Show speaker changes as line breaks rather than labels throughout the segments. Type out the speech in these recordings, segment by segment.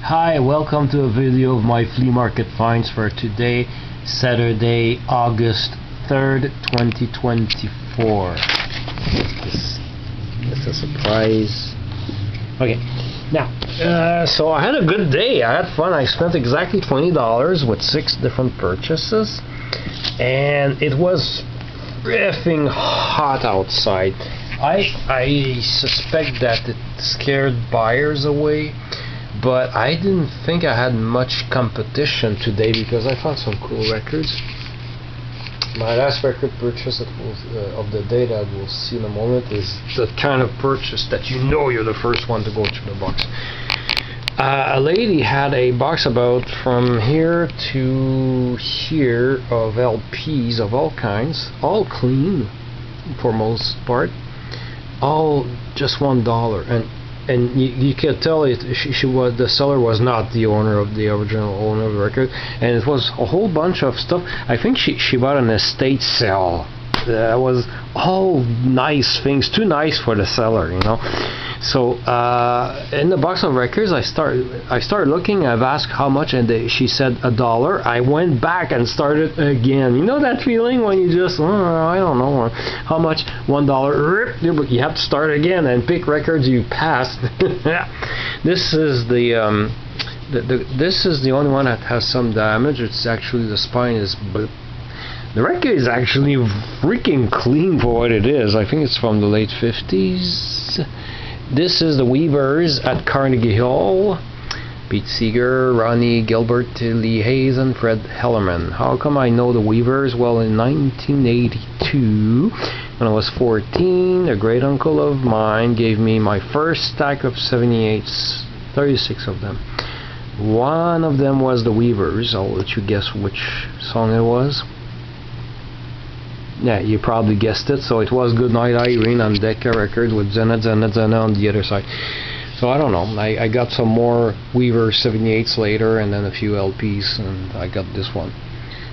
Hi, welcome to a video of my flea market finds for today, Saturday, August 3rd, 2024. It's a surprise. Okay, now, so I had a good day. I had fun. I spent exactly $20 with 6 different purchases, and it was effing hot outside. I suspect that it scared buyers away, but I didn't think I had much competition today because I found some cool records. My last record purchase of the day that we'll see in a moment is the kind of purchase that you know you're the first one to go through the box. A lady had a box about from here to here of LPs of all kinds, all clean for most part, all just $1, and you can tell she was, the seller was not the original owner of the record, and it was a whole bunch of stuff. I think she bought an estate sale. That was all nice things, too nice for the seller, you know. So in the box of records, I started looking. I've asked how much, and she said $1. I went back and started again. You know that feeling when you just I don't know how much, $1. You have to start again and pick records you passed. This is this is the only one that has some damage. It's actually the spine is. The record is actually freaking clean for what it is. I think it's from the late 50s. This is the Weavers at Carnegie Hall. Pete Seeger, Ronnie Gilbert, Lee Hayes, and Fred Hellerman. How come I know the Weavers? Well, in 1982, when I was 14, a great uncle of mine gave me my first stack of 78s, 36 of them. One of them was the Weavers. I'll let you guess which song it was. Yeah, you probably guessed it. So it was Goodnight Irene on Decca Records with Zena on the other side. So I don't know. I got some more Weaver 78s later, and then a few LPs, and I got this one.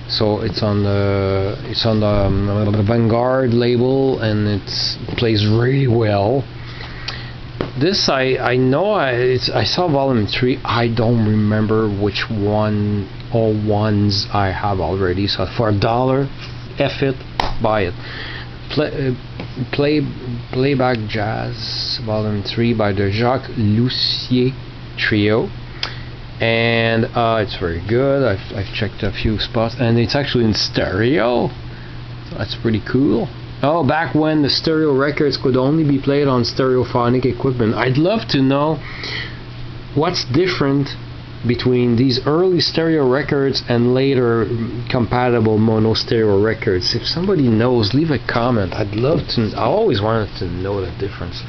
So it's on the Vanguard label, and it plays really well. This I know. I saw volume 3. I don't remember which one or ones I have already. So for $1, F it, buy it. Playback Jazz Volume 3 by the Jacques Lussier Trio, and it's very good. I've checked a few spots, and it's actually in stereo, so that's pretty cool. Oh, back when the stereo records could only be played on stereophonic equipment. I'd love to know what's different between these early stereo records and later compatible mono stereo records. If somebody knows, leave a comment. I'd love to. I always wanted to know the difference.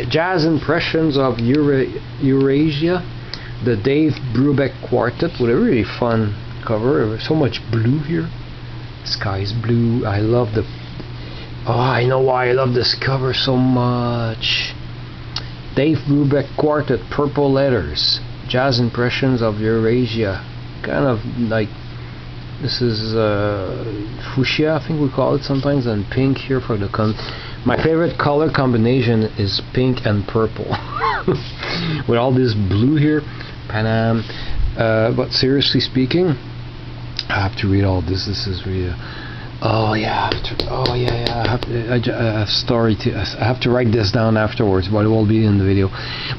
Jazz Impressions of Eurasia, the Dave Brubeck Quartet, with a really fun cover. There's so much blue here. The sky's blue. I love the. Oh, I know why I love this cover so much. Dave Brubeck Quartet, Purple Letters, Jazz Impressions of Eurasia. Kind of like, this is fuchsia, I think we call it sometimes, and pink here for the my favorite color combination is pink and purple. With all this blue here, Panam. But seriously speaking, I have to read all this. This is really. Oh yeah, I have story to. I have to write this down afterwards, but it will be in the video.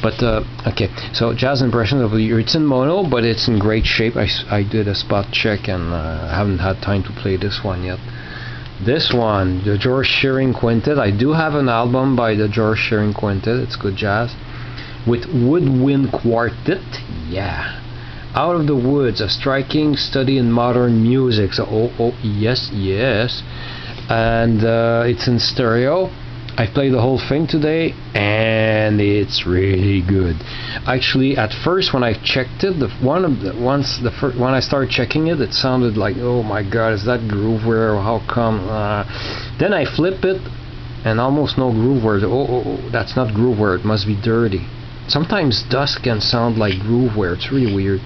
But okay, so Jazz Impressions of the it's in mono, but it's in great shape. I did a spot check, and I haven't had time to play this one yet. This one, the George Shearing Quintet. I do have an album by the George Shearing Quintet. It's good jazz with Woodwind Quartet. Yeah. Out of the Woods, a striking study in modern music. So, yes, and it's in stereo. I played the whole thing today, and it's really good. Actually, at first when I checked it, when I started checking it, it sounded like, oh my God, is that Grooveware? How come? Then I flip it, and almost no Grooveware. Oh, that's not Grooveware. It must be dirty. Sometimes dust can sound like Grooveware. It's really weird.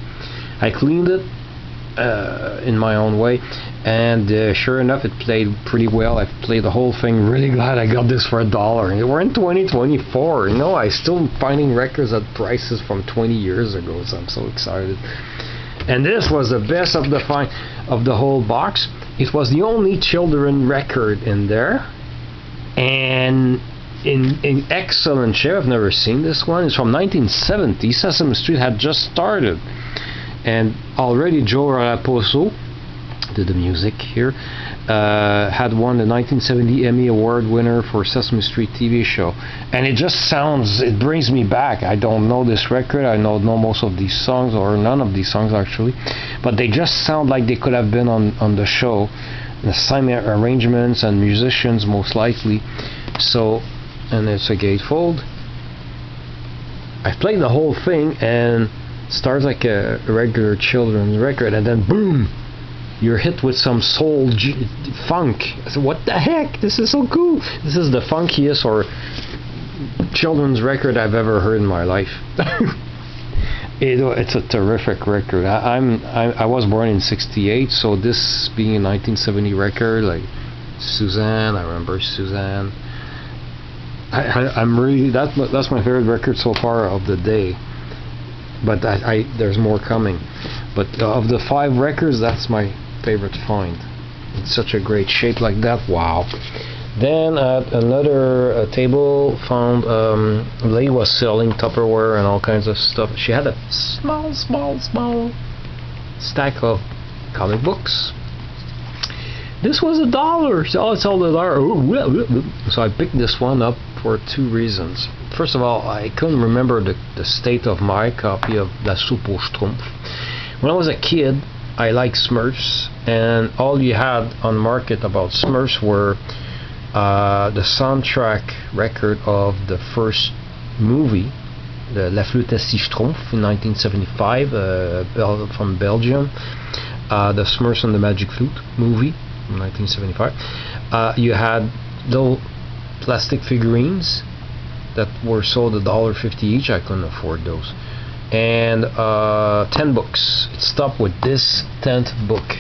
I cleaned it, in my own way. And sure enough, it played pretty well. I played the whole thing. Really glad I got this for $1. And we're in 2024. I still finding records at prices from 20 years ago. So I'm so excited. And this was the best of the whole box. It was the only children record in there, and in excellent shape. I've never seen this one. It's from 1970. Sesame Street had just started, and already Joe Raposo did the music here. Had won the 1970 Emmy Award winner for Sesame Street TV show, and it just sounds. It brings me back. I don't know this record. I don't know most of these songs, or none of these songs actually, but they just sound like they could have been on the show. The same arrangements and musicians most likely. So, and it's a gatefold. I played the whole thing, and it starts like a regular children's record, and then boom, you're hit with some soul funk. I said, what the heck? This is so cool. This is the funkiest or children's record I've ever heard in my life. It's a terrific record. I was born in '68, so this being a 1970 record, like Suzanne, I remember Suzanne. I'm really that's my favorite record so far of the day. But there's more coming. But of the 5 records, that's my favorite find. It's such a great shape like that. Wow. Then at another table, found Flea was selling Tupperware and all kinds of stuff. She had a small stack of comic books. This was $1. So it's all $1. So I picked this one up for 2 reasons. First of all, I couldn't remember the state of my copy of La Soupe aux Schtroumpfs. When I was a kid, I liked Smurfs, and all you had on market about Smurfs were the soundtrack record of the first movie, the La Flûte à Six Schtroumpfs in 1975, from Belgium, the Smurfs and the Magic Flute movie in 1975. You had little plastic figurines that were sold $1.50 each. I couldn't afford those. And 10 books. It stopped with this 10th book.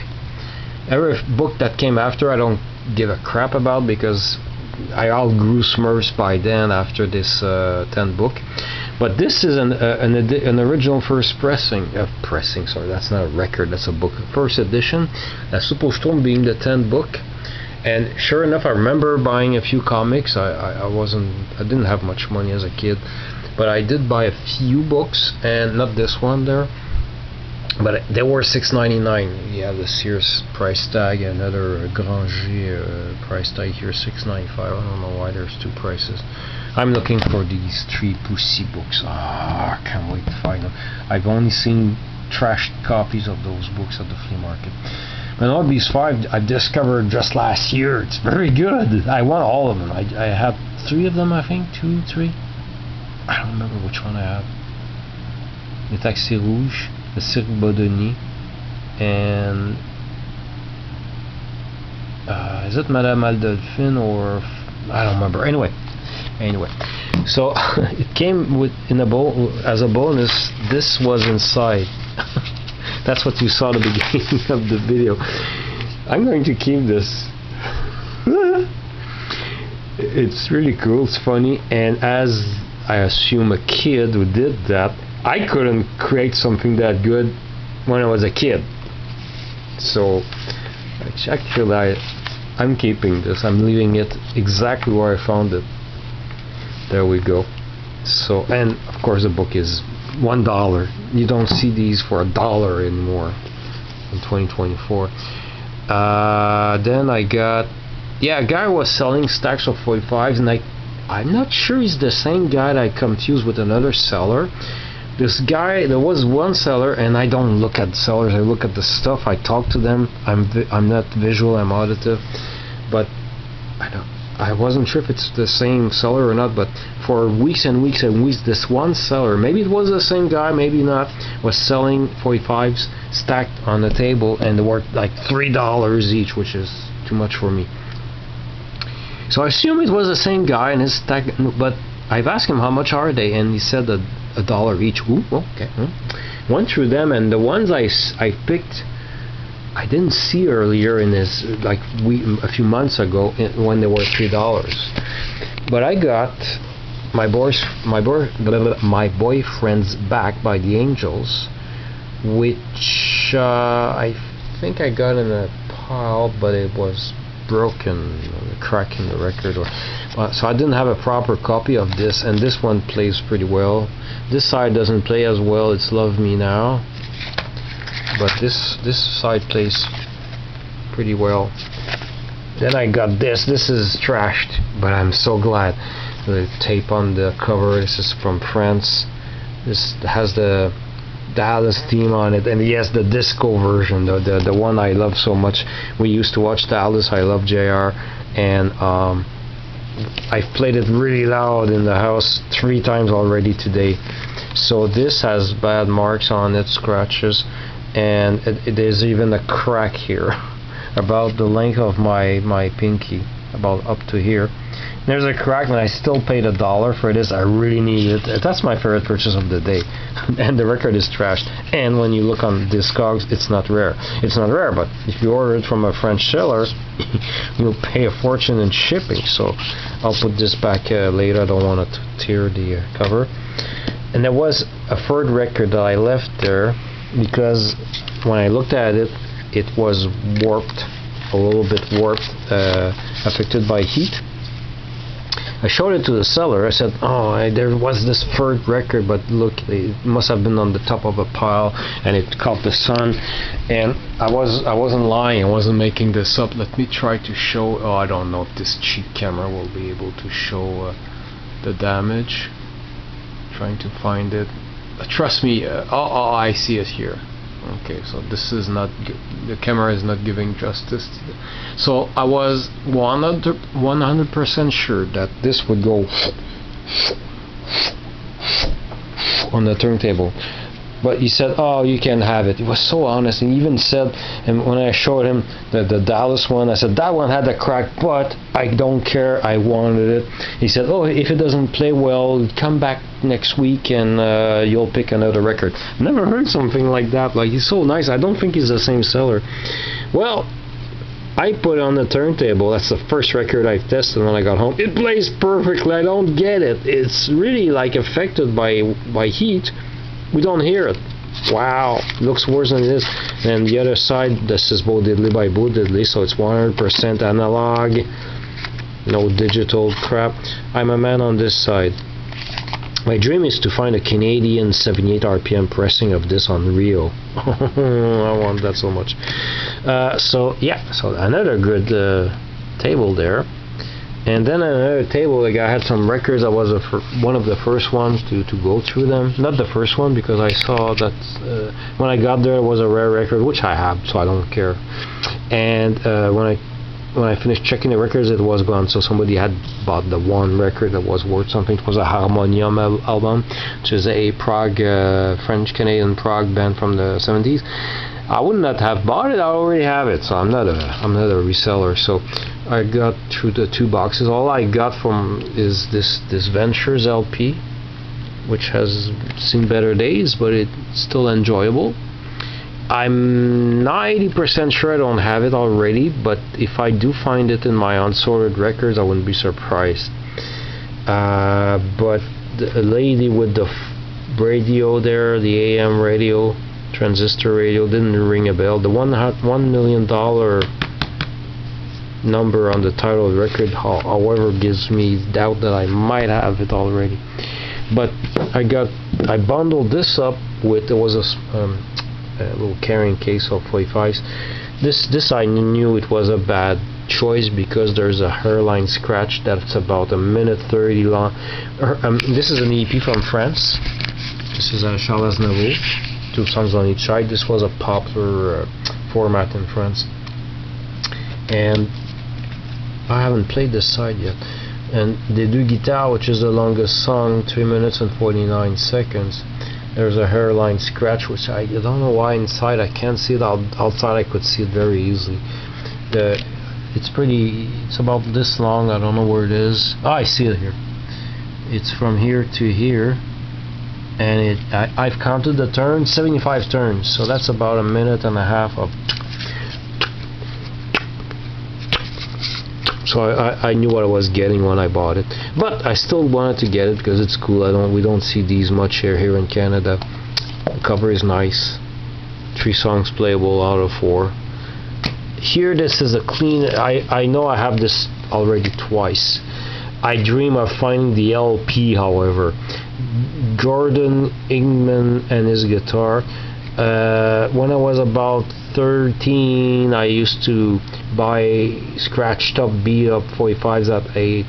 Every book that came after, I don't give a crap about, because I outgrew Smurfs by then after this 10th book. But this is an original first pressing. Sorry, that's not a record, that's a book. First edition. La Soupe aux Schtroumpfs being the 10th book. And sure enough, I remember buying a few comics. I didn't have much money as a kid, but I did buy a few books, and not this one there. But they were $6.99. You have the Sears price tag, another Granger price tag here, $6.95. I don't know why there's 2 prices. I'm looking for these 3 Pussy books. I can't wait to find them. I've only seen trashed copies of those books at the flea market. And all these 5 I discovered just last year. It's very good. I want all of them. I had 3 of them, I think. 2, 3. I don't remember which one I had. Le Taxi Rouge, the Cirque Baudonnier, and is it Madame Aldolphine, or I don't remember. Anyway, so it came with as a bonus. This was inside. That's what you saw at the beginning of the video. I'm going to keep this. It's really cool. It's funny, and as I assume a kid who did that, I couldn't create something that good when I was a kid. So actually, I'm keeping this. I'm leaving it exactly where I found it. There we go. So, and of course the book is $1. You don't see these for $1 anymore in 2024. Then I got, a guy was selling stacks of 45s, and I'm not sure he's the same guy that I confused with another seller. This guy, there was one seller, and I don't look at sellers, I look at the stuff, I talk to them. I'm not visual, I'm auditive, but I wasn't sure if it's the same seller or not. But for weeks and weeks and weeks, this one seller, maybe it was the same guy, maybe not, was selling 45s stacked on the table, and they were like $3 each, which is too much for me. So I assume it was the same guy, and his stack, but I've asked him how much are they, and he said $1 each. Ooh, okay. Went through them, and the ones I picked I didn't see earlier in this, like a few months ago when they were $3. But I got my boyfriend's Back by the Angels, which I think I got in a pile, but it was broken, a crack in the record, so I didn't have a proper copy of this, and this one plays pretty well. This side doesn't play as well, it's Love Me Now, but this side plays pretty well. Then I got this is trashed, but I'm so glad. The tape on the cover, this is from France. This has the Dallas theme on it, and yes, the disco version, the one I love so much. We used to watch Dallas. I love JR, and I've played it really loud in the house 3 times already today. So this has bad marks on it, scratches, and there's even a crack here about the length of my pinky, about up to here. There's a crack, and I still paid $1 for this. I really need it. That's my favorite purchase of the day. And the record is trashed. And when you look on Discogs, it's not rare. It's not rare, but if you order it from a French seller, you'll pay a fortune in shipping. So I'll put this back later. I don't want to tear the cover. And there was a third record that I left there because when I looked at it, it was warped, a little bit warped, affected by heat. I showed it to the seller. I said, there was this third record, but look, it must have been on the top of a pile and it caught the sun. And I wasn't lying. I wasn't making this up. Let me try to show. I don't know if this cheap camera will be able to show the damage. Trying to find it. Trust me. I see it here. Okay, so this is not the camera is not giving justice. So I was 100% sure that this would go on the turntable, but he said, you can have it. He was so honest, and he even said, and when I showed him the Dallas one, I said that one had a crack, but I don't care, I wanted it. He said, if it doesn't play well, come back next week and you'll pick another record. Never heard something like that. Like, he's so nice. I don't think he's the same seller. Well, I put it on the turntable. That's the first record I tested when I got home. It plays perfectly. I don't get it. It's really like affected by heat. We don't hear it. Wow, looks worse than it is. And the other side, this is Bo Diddley by Bo Diddley, so it's 100% analog, no digital crap. I'm a man on this side. My dream is to find a Canadian 78 RPM pressing of this on Rio. I want that so much. So another good table there. And then another table, the guy had some records. I was one of the first ones to go through them. Not the first one, because I saw that when I got there it was a rare record, which I have, so I don't care. And when I finished checking the records, it was gone. So somebody had bought the one record that was worth something. It was a Harmonium album, which is a French-Canadian prog band from the 70s. I would not have bought it. I already have it, so I'm not a reseller. So I got through the 2 boxes. All I got from is this Ventures LP, which has seen better days, but it's still enjoyable. I'm 90% sure I don't have it already, but if I do find it in my unsorted records, I wouldn't be surprised. But the lady with the radio there, the AM radio, transistor radio, didn't ring a bell. The $1 million number on the title of the record, however, gives me doubt that I might have it already. But I bundled this up with, there was a little carrying case of 45s. This I knew it was a bad choice because there's a hairline scratch that's about 1:30 long. This is an EP from France. This is a Charles Aznavour, 2 songs on each side. This was a popular format in France, and I haven't played this side yet. And Des Deux Guitares, which is the longest song, 3 minutes and 49 seconds. There's a hairline scratch, which I don't know why inside I can't see it. Outside I could see it very easily. It's about this long. I don't know where it is. I see it here. It's from here to here, and I've counted the turns, 75 turns. So that's about 1.5 minutes of So I knew what I was getting when I bought it, but I still wanted to get it because it's cool. We don't see these much here in Canada. The cover is nice. 3 songs playable out of 4. Here, this is a clean. I know I have this already twice. I dream of finding the LP, however. Gordon Ingman and his guitar. When I was about 13, I used to buy scratched up, beat up 45s at a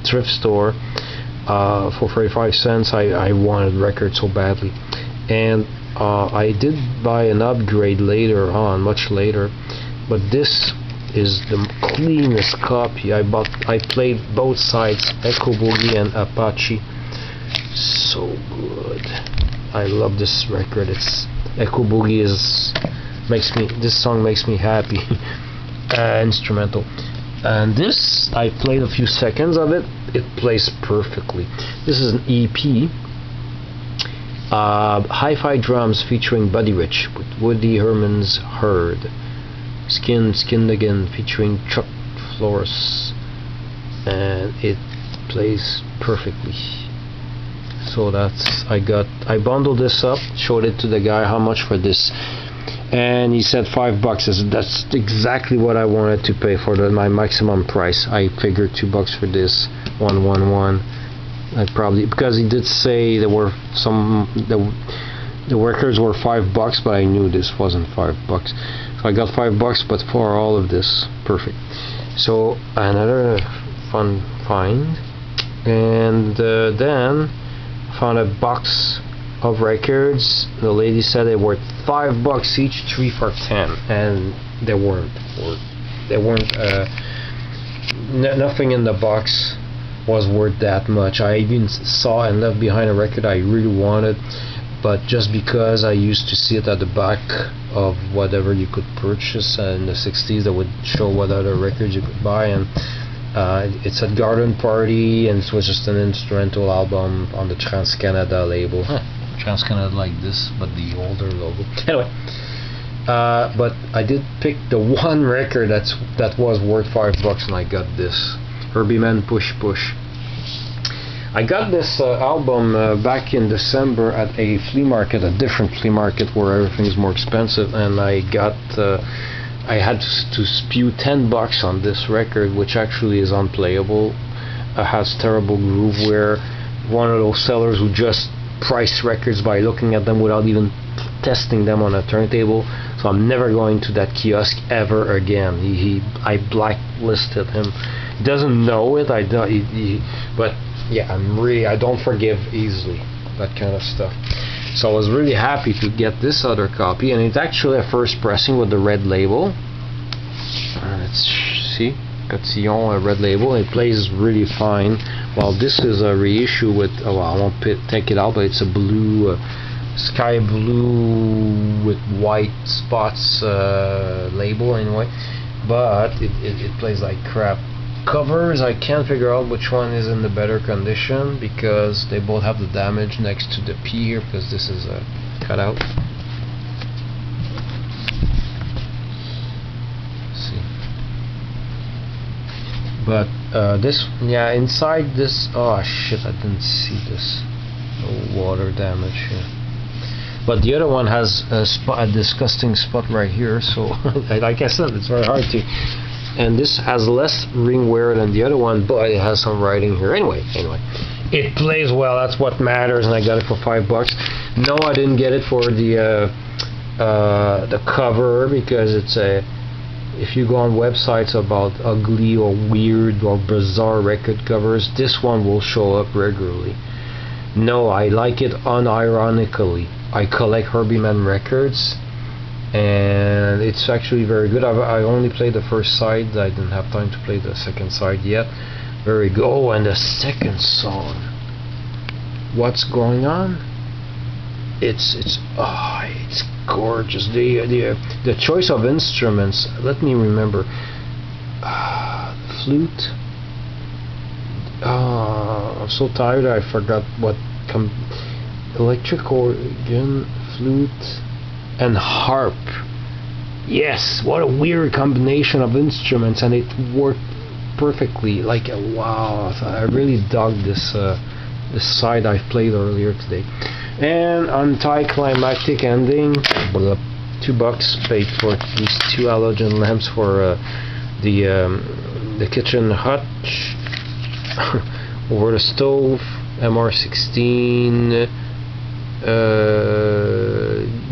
thrift store for 45 cents. I wanted records so badly, and I did buy an upgrade later on, much later, but this is the cleanest copy. I played both sides, Echo Boogie and Apache. So good. I love this record. It's Echo Boogie this song makes me happy. Instrumental. And this, I played a few seconds of it. It plays perfectly. This is an EP. Hi-Fi drums featuring Buddy Rich with Woody Herman's Herd. Skin Again featuring Chuck Flores. And it plays perfectly. So I bundled this up, showed it to the guy, how much for this, and he said $5. That's exactly what I wanted to pay for my maximum price. I figured $2 for this, 111. I probably, because he did say there were the records were $5, but I knew this wasn't $5. So I got $5, but for all of this, perfect. So another fun find, and then found a box of records. The lady said they were $5 each, 3 for $10, and they weren't. Nothing in the box was worth that much. I even saw and left behind a record I really wanted, but just because I used to see it at the back of whatever you could purchase in the 60s, that would show what other records you could buy, and it's a garden party, and it was just an instrumental album on the Trans-Canada label. Trans-Canada like this, but the older logo. Anyway, but I did pick the one record that was worth $5, and I got this Herbie Man Push Push. I got this album back in December at a flea market, a different flea market where everything's more expensive, and I had to spew $10 on this record, which actually is unplayable. It has terrible groove wear. One of those sellers who just price records by looking at them without even testing them on a turntable. So I'm never going to that kiosk ever again. I blacklisted him. He doesn't know it. But yeah, I don't forgive easily that kind of stuff. So I was really happy to get this other copy, and it's actually a first pressing with the red label. Let's see, Cotillon, a red label. It plays really fine. Well, this is a reissue with, I won't take it out, but it's a blue, sky blue with white spots label anyway. But it plays like crap. Covers, I can't figure out which one is in the better condition, because they both have the damage next to the P here, because this is a cutout. Let's see. But this, yeah, inside this, oh shit, I didn't see this. No water damage here. But the other one has a disgusting spot right here, so like I said, it's very hard to. And this has less ring wear than the other one, but it has some writing here. Anyway, it plays well. That's what matters, and I got it for $5. No, I didn't get it for the cover, because it's if you go on websites about ugly or weird or bizarre record covers, this one will show up regularly. No, I like it unironically. I collect Herbie Man records, and it's actually very good. I only played the first side. I didn't have time to play the second side yet. Very good. Oh, and the second song, What's Going On? It's gorgeous. The choice of instruments. Let me remember. Flute. I'm so tired. I forgot what. Electric organ, flute, and harp. Yes, what a weird combination of instruments, and it worked perfectly. Like wow, I really dug this this side I've played earlier today. And anticlimactic ending. $2 paid for these 2 halogen lamps for the kitchen hutch over the stove. MR16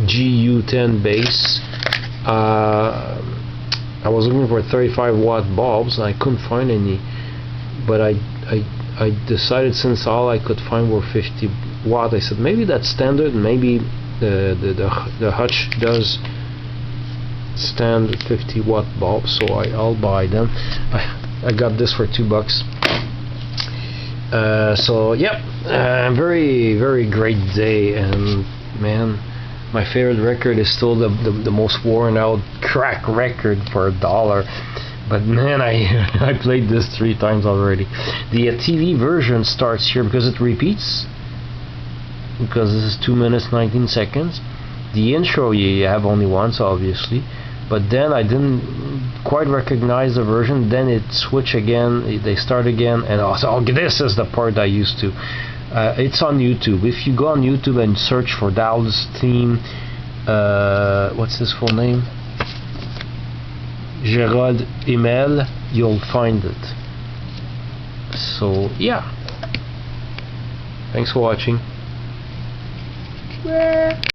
GU10 base. I was looking for 35 watt bulbs and I couldn't find any, but I decided since all I could find were 50 watt, I said maybe that's standard, maybe the hutch does stand 50 watt bulbs, so I'll buy them. I got this for $2. So yep, very great day, and man, my favorite record is still the most worn out crack record for $1. But man, I played this 3 times already. The TV version starts here because it repeats, because this is 2 minutes 19 seconds. The intro you have only once, obviously, but then I didn't quite recognize the version. Then it switch again, they start again, and also this is the part I used to. It's on YouTube. If you go on YouTube and search for Dallas theme, what's his full name? Gerald Emel, you'll find it. So yeah, thanks for watching.